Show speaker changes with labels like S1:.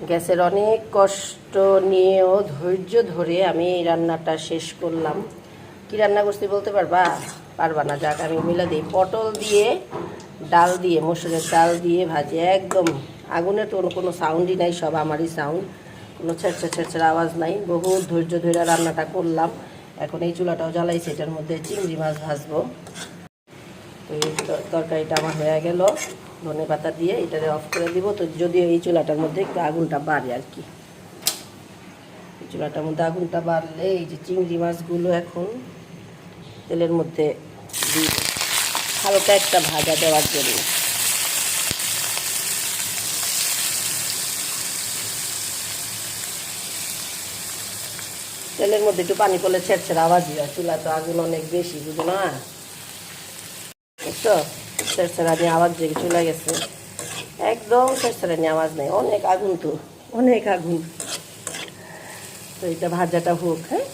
S1: গ্যাসের অনেক কষ্ট নিয়েও ধৈর্য ধরে আমি এই রান্নাটা শেষ করলাম। কি রান্না করছি বলতে পারবা? পারবা না। যাক, আমি মিলা দিই। পটল দিয়ে, ডাল দিয়ে, মসুরের ডাল দিয়ে ভাজি। একদম আগুনের তো কোনো সাউন্ডই নাই, সব আমারই সাউন্ড। কোনো ছেঁচড়া ছেঁচড়া আওয়াজ নাই। বহুত ধৈর্য ধরে রান্নাটা করলাম। এখন এই চুলাটাও জ্বালাইছি, এটার মধ্যে চিংড়ি মাছ ভাজবো। তো এই তরকারিটা আমার হয়ে গেল। ধনে পাতা দিয়ে এটাকে অফ করে দিব। তো যদিও এই চুলাটার মধ্যে একটু আগুনটা বাড়ে আর কি। এই চুলাটার মধ্যে আগুনটা বাড়লে এই যে চিংড়ি মাছগুলো এখন তেলের মধ্যে দিই, হালকা একটা ভাজা দেওয়ার জন্য। তেলের মধ্যে একটু পানি পড়লে ছেড়ছেড়ে আওয়াজ হয়। চুলা তো আগুন অনেক বেশি, বুঝো না? বুঝছো? ছেড়ছেড়া নিয়ে আওয়াজ জেগে চলে গেছে। একদম ছেড়ছেড়া নিয়ে আওয়াজ নেই। অনেক আগুন, তো অনেক আগুন। তো এটা ভাজাটা হোক। হ্যাঁ,